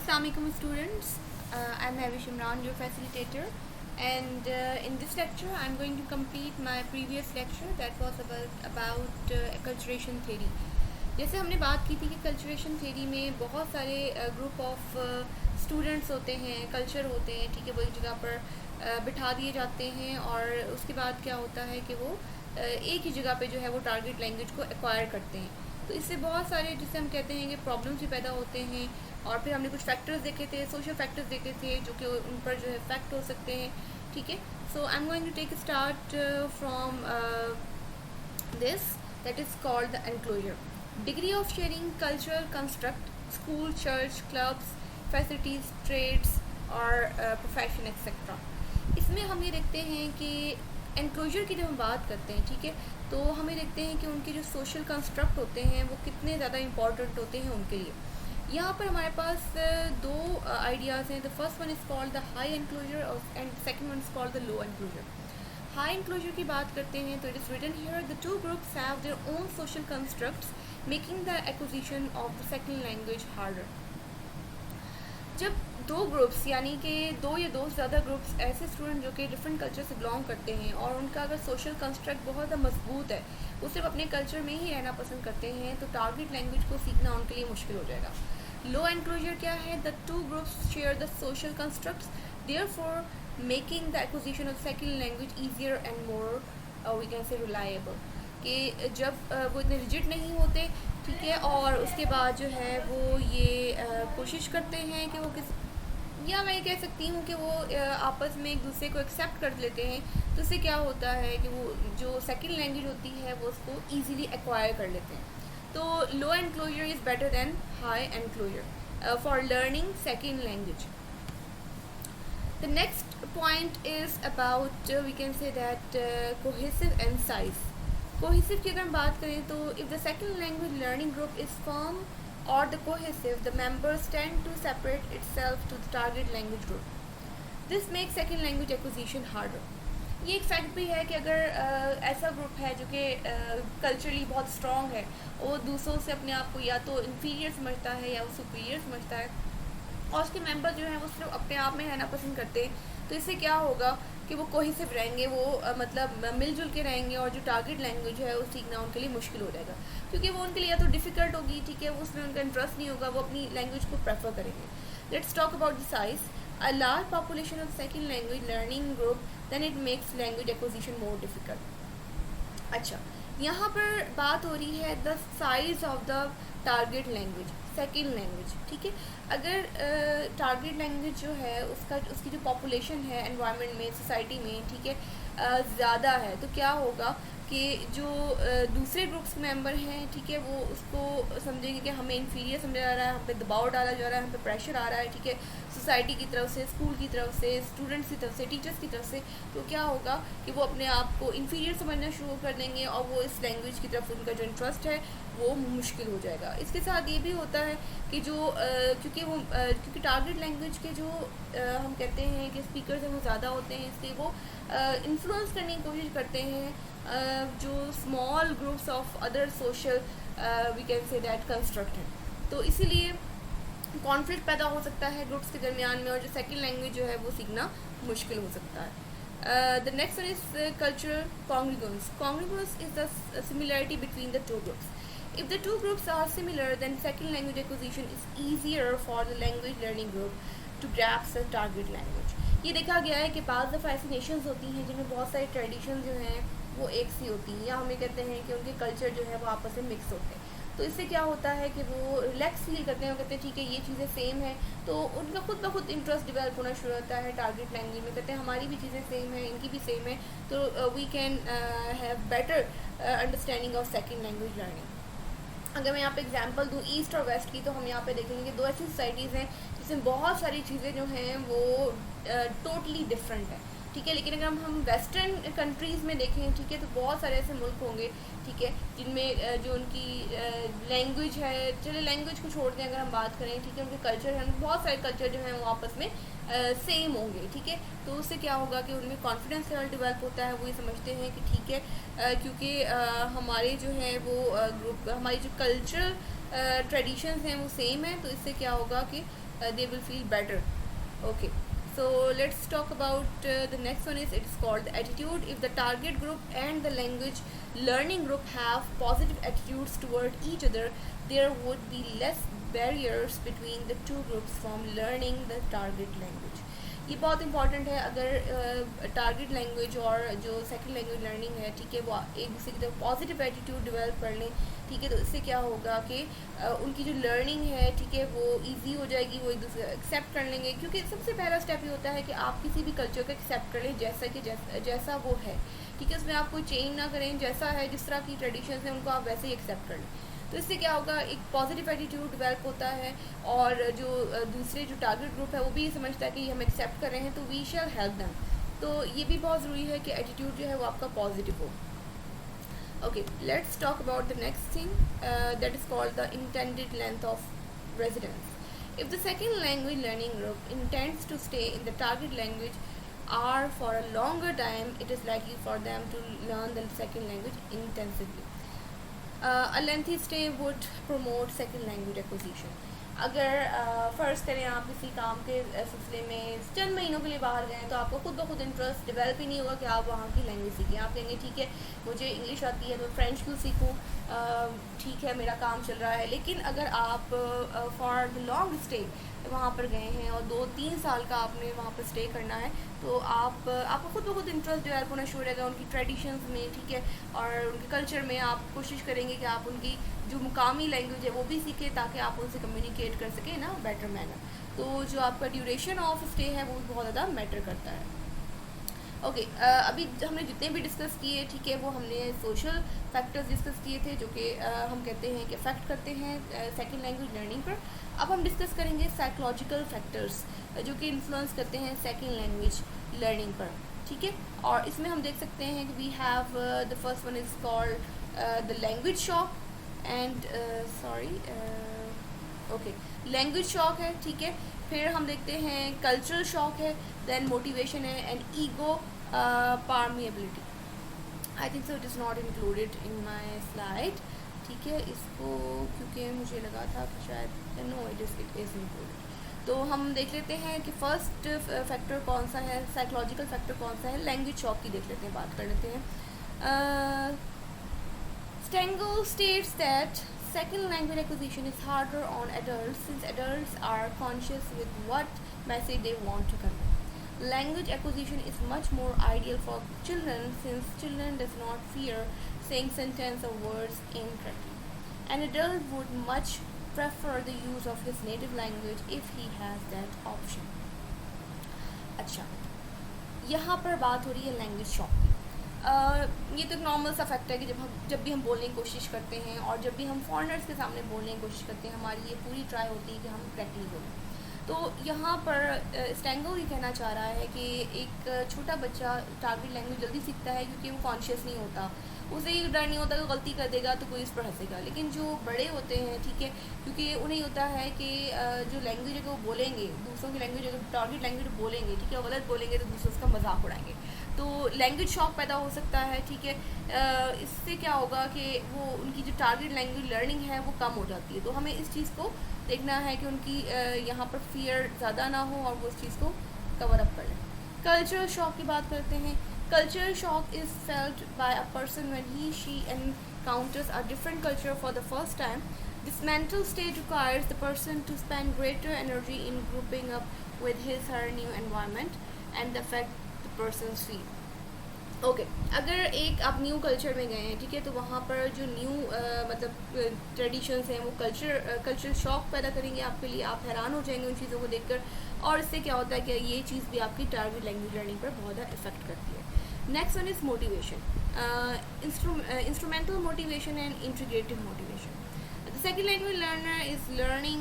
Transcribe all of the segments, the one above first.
Assalamualaikum students. I'm Avish Imran, your facilitator, and in this lecture I'm going to complete my previous lecture that was about acculturation theory. जैसे हमने बात की थी कि culturation theory में बहुत सारे ग्रुप ऑफ स्टूडेंट्स होते हैं, कल्चर होते हैं, ठीक है, वो एक जगह पर बिठा दिए जाते हैं और उसके बाद क्या होता है कि वो एक ही जगह पे जो है वो टारगेट लैंग्वेज को एक्वायर करते हैं। तो इससे बहुत सारे जिसे हम कहते हैं कि प्रॉब्लम्स भी पैदा होते हैं। और फिर हमने कुछ फैक्टर्स देखे थे, सोशल फैक्टर्स देखे थे जो कि उन पर जो है इफेक्ट हो सकते हैं, ठीक है। So I am going to take start from this that is called the enclosure. Degree of sharing cultural construct, school, church, clubs, facilities, trades और profession etc. इसमें हम ये देखते हैं कि एनक्लोजर की जब हम बात करते हैं, ठीक है, तो हमें देखते हैं कि उनके जो सोशल कंस्ट्रक्ट होते हैं वो कितने ज़्यादा इंपॉर्टेंट होते हैं उनके लिए। यहाँ पर हमारे पास दो आइडियाज़ हैं। The first one is called the high enclosure and second one is called the low enclosure. High enclosure की बात करते हैं तो it is written here the two groups have their own social constructs making the acquisition of the second language harder. जब दो groups यानी कि दो या दो से ज़्यादा ग्रुप्स ऐसे स्टूडेंट जो कि डिफरेंट कल्चर से बिलोंग करते हैं और उनका अगर सोशल कंस्ट्रक्ट बहुत ज़्यादा मजबूत है, वो सिर्फ अपने कल्चर में ही रहना पसंद करते हैं, तो टारगेट लैंग्वेज को सीखना उनके लिए मुश्किल हो जाएगा। लो एनक्लोजर क्या है? The two groups share the social constructs therefore making the acquisition of second language easier and more we can say reliable. कि जब वो इतने रिजिड नहीं होते, ठीक है, और उसके बाद जो है वो ये कोशिश करते हैं कि वो किस, या मैं कह सकती हूँ कि वो आपस में एक दूसरे को एक्सेप्ट कर लेते हैं, तो इससे क्या होता है कि वो जो सेकेंड लैंग्वेज होती है वो उसको ईजीली एक्वायर कर लेते हैं। तो low enclosure is better than high enclosure for learning second language. The next point is about we can say that cohesive and size. Cohesive की अगर हम बात करें तो if the second language learning group is firm और the cohesive the members tend to separate itself to the target language group. This make second language acquisition harder. ये एक fact भी है कि अगर ऐसा ग्रुप है जो कि कल्चरली बहुत स्ट्रॉन्ग है, वो दूसरों से अपने आप को या तो इन्फीरियर समझता है या वो सुपीरियर समझता है, और उसके मेंबर जो हैं वो सिर्फ अपने आप में रहना पसंद करते हैं, तो इससे क्या होगा कि वो कोहेसिव रहेंगे, वो मतलब मिलजुल के रहेंगे, और जो टारगेट लैंग्वेज है वो सीखना उनके लिए मुश्किल हो जाएगा, क्योंकि वो उनके लिए या तो डिफ़िकल्ट होगी, ठीक है, वो उसमें उनका इंटरेस्ट नहीं होगा, वो अपनी लैंग्वेज को प्रेफर करेंगे। Let's talk about the size. A large population of second language learning group then it makes language acquisition more difficult. अच्छा, यहाँ पर बात हो रही है the size of the target language second language, ठीक है। अगर टारगेट लैंग्वेज जो है उसकी जो पॉपुलेशन है एनवायरनमेंट में, सोसाइटी में, ठीक है, ज़्यादा है, तो क्या होगा कि जो दूसरे ग्रुप्स मेंबर हैं, ठीक है, वो उसको समझेंगे कि हमें इन्फीरियर समझा जा रहा है, हम पे दबाव डाला जा रहा है, हम पे प्रेशर आ रहा है, ठीक है, सोसाइटी की तरफ से, स्कूल की तरफ से, स्टूडेंट्स की तरफ से, टीचर्स की तरफ से। तो क्या होगा कि वो अपने आप को इन्फीरियर समझना शुरू कर देंगे और वो इस लैंग्वेज की तरफ उनका जो इंटरेस्ट है वो मुश्किल हो जाएगा। इसके साथ ये भी होता है कि जो क्योंकि टारगेट लैंग्वेज के जो हम कहते हैं कि स्पीकर्स हैं वो ज़्यादा होते हैं, इसलिए वो इन्फ्लुएंस करने की कोशिश करते हैं जो small groups of other social we can say that construct है। तो इसीलिए कॉन्फ्लिक्ट पैदा हो सकता है ग्रुप्स के दरमियान में, और जो सेकेंड लैंग्वेज जो है वो सीखना मुश्किल हो सकता है। The next one is cultural congruence. Congruence is the similarity between the two groups. If the two groups are similar, then second language acquisition is easier for the language learning group to grasp the target language. ये देखा गया है कि बाज़ दफ़ा ऐसी Nations होती हैं जिनमें बहुत सारे ट्रेडिशन जो हैं वो एक सी होती हैं, या हमें कहते हैं कि उनके कल्चर जो है वो आपस में मिक्स होते हैं। तो इससे क्या होता है कि वो रिलैक्स फील करते हैं, वो कहते हैं ठीक है ये चीज़ें सेम है, तो उनका खुद ब खुद इंटरेस्ट डेवलप होना शुरू होता है टारगेट लैंग्वेज में। कहते हैं हमारी भी चीज़ें सेम है, इनकी भी सेम है, तो we can have better understanding of second language learning. अगर मैं यहाँ पे एग्जांपल दूँ ईस्ट और वेस्ट की, तो हम यहाँ पे देखेंगे कि दो ऐसी सोसाइटीज़ हैं जिसमें बहुत सारी चीज़ें जो हैं वो टोटली डिफरेंट है। ठीक है। लेकिन अगर हम वेस्टर्न कंट्रीज़ में देखें, ठीक है, तो बहुत सारे ऐसे मुल्क होंगे, ठीक है, जिनमें जो उनकी लैंग्वेज है, चलिए लैंग्वेज को छोड़ दें, अगर हम बात करें, ठीक है, उनके कल्चर हैं, बहुत सारे कल्चर जो हैं वो आपस में सेम होंगे, ठीक है। तो उससे क्या होगा कि उनमें कॉन्फिडेंस लेवल डेवलप होता है, वो ये समझते हैं कि ठीक है क्योंकि हमारे जो है वो ग्रुप, हमारी जो कल्चरल ट्रेडिशंस हैं वो सेम है, तो इससे क्या होगा कि they will feel better. Okay, so let's talk about the next one. Is it's called the attitude. If the target group and the language learning group have positive attitudes toward each other, there would be less barriers between the two groups from learning the target language. ये बहुत important है। अगर target language और जो second language learning है, ठीक है, वो एक दूसरे की तरफ पॉजिटिव एटीट्यूड डेवलप कर लें, ठीक है, तो इससे क्या होगा कि उनकी जो लर्निंग है, ठीक है, वो इजी हो जाएगी, वो एक दूसरे एक्सेप्ट कर लेंगे। क्योंकि सबसे पहला स्टेप ये होता है कि आप किसी भी कल्चर को एक्सेप्ट कर लें जैसा वो है, ठीक है, उसमें आप कोई चेंज ना करें, जैसा है, जिस तरह की ट्रेडिशंस हैं उनको आप वैसे ही एक्सेप्ट कर लें। तो इससे क्या होगा, एक पॉजिटिव एटीट्यूड डेवलप होता है, और जो दूसरे जो टारगेट ग्रुप है वो भी ये समझता है कि हम एक्सेप्ट कर रहे हैं, तो वी शैल हेल्प देम। तो ये भी बहुत ज़रूरी है कि एटीट्यूड जो है वो आपका पॉजिटिव हो। Okay, let's talk about the next thing that is called the intended length of residence. If the second language learning group intends to stay in the target language or for a longer time, it is likely for them to learn the second language intensively. A lengthy stay would promote second language acquisition. अगर फ़र्ज़ करें आप किसी काम के सिलसिले में चंद महीनों के लिए बाहर गए, तो आपको खुद ब खुद इंटरेस्ट डेवलप ही नहीं होगा कि आप वहाँ की लैंग्वेज सीखें। आप कहेंगे ठीक है मुझे इंग्लिश आती है तो फ्रेंच क्यों सीखूँ, ठीक है मेरा काम चल रहा है। लेकिन अगर आप फॉर द लॉन्ग स्टे वहाँ पर गए हैं और 2-3 साल का आपने वहाँ पर स्टे करना है, तो आपको खुद ब खुद इंटरेस्ट डेवलप होना शुरू रहेगा उनकी ट्रेडिशंस में, ठीक है, और उनके कल्चर में। आप कोशिश करेंगे कि आप उनकी जो मुकामी लैंग्वेज है वो भी सीखें ताकि आप उनसे कम्युनिकेट कर सकें ना बेटर मैनर। तो जो आपका ड्यूरेशन ऑफ स्टे है वो बहुत ज़्यादा मैटर करता है। ओके, अभी हमने जितने भी डिस्कस किए, ठीक है, वो हमने सोशल फैक्टर्स डिस्कस किए थे जो कि हम कहते हैं कि अफेक्ट करते हैं सेकंड लैंग्वेज लर्निंग पर। अब हम डिस्कस करेंगे साइकोलॉजिकल फैक्टर्स जो कि इन्फ्लुएंस करते हैं सेकंड लैंग्वेज लर्निंग पर, ठीक है। और इसमें हम देख सकते हैं कि we have the first one is called the language shock and okay, language shock है, ठीक है। फिर हम देखते हैं कल्चरल शॉक है, देन मोटिवेशन है, and ego permeability. I think so it is not included in my slide, ठीक है, इसको क्योंकि मुझे लगा था कि शायद नो इट इज़ इंक्लूडेड। तो हम देख लेते हैं कि फर्स्ट फैक्टर कौन सा है, साइकोलॉजिकल फैक्टर कौन सा है। लैंग्वेज शॉक की देख लेते हैं, बात कर लेते हैं। Stengel states that second language acquisition is harder on adults since adults are conscious with what message they want to convey. Language acquisition is much more ideal for children since children does not fear saying sentence or words incorrectly. An adult would much prefer the use of his native language if he has that option. अच्छा, यहाँ पर बात हो रही है language shock की। ये तो एक नॉर्मल सा फैक्ट है कि जब भी हम बोलने की कोशिश करते हैं और जब भी हम फॉरेनर्स के सामने बोलने की कोशिश करते हैं, हमारी ये पूरी ट्राई होती है कि हम करेक्टली बोलें। तो यहाँ पर स्टेंगल ये कहना चाह रहा है कि एक छोटा बच्चा टारगेट लैंग्वेज जल्दी सीखता है क्योंकि वो कॉन्शियस नहीं होता, उसे ये डर नहीं होता कि गलती कर देगा तो कोई उस पर हंसेगा। लेकिन जो बड़े होते हैं, ठीक है, क्योंकि उन्हें होता है कि जो लैंग्वेज है वो बोलेंगे, दूसरों की लैंग्वेज अगर टारगेट लैंग्वेज बोलेंगे, ठीक है, गलत बोलेंगे तो दूसरे उसका मजाक उड़ाएंगे, तो लैंग्वेज शॉक पैदा हो सकता है, ठीक है। इससे क्या होगा कि वो उनकी जो टारगेट लैंग्वेज लर्निंग है वो कम हो जाती है। तो हमें इस चीज़ को देखना है कि उनकी यहाँ पर फियर ज़्यादा ना हो और वो उस चीज़ को कवर अप कर लें। कल्चरल शॉक की बात करते हैं। Cultural shock is felt by a person when she encounters a different culture for the first time. This mental state requires the person to spend greater energy in grouping up with his her new environment and the effect the persons feel. Okay, अगर एक आप new culture में गए हैं, ठीक है, तो वहाँ पर जो न्यू मतलब ट्रेडिशंस हैं वो कल्चरल शॉक पैदा करेंगे आपके लिए। आप हैरान हो जाएंगे उन चीज़ों को देखकर, और इससे क्या होता है कि ये चीज़ भी आपकी टारगेट लैंग्वेज लर्निंग पर बहुत ज़्यादा इफेक्ट करती है। Next one is motivation, instrumental motivation and integrative motivation. The second language learner is learning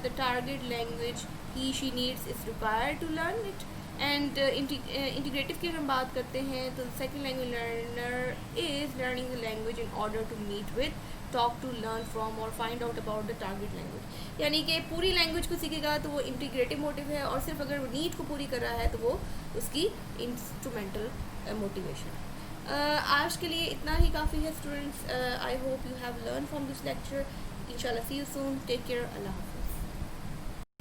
the target language he/she needs is required to learn it. And integrative की अगर हम बात करते हैं तो second language learner is learning the language in order to meet with, talk to, learn from और find out about the target language. यानी कि पूरी लैंग्वेज को सीखेगा तो वो इंटीग्रेटिव मोटिव है, और सिर्फ अगर वो नीड को पूरी कर रहा है तो वो उसकी इंस्ट्रूमेंटल मोटिवेशन। आज के लिए इतना ही काफ़ी है students. I hope you have learn from this lecture. इंशाल्लाह सी यू सून, टेक केयर, अल्लाह हाफ़िज़।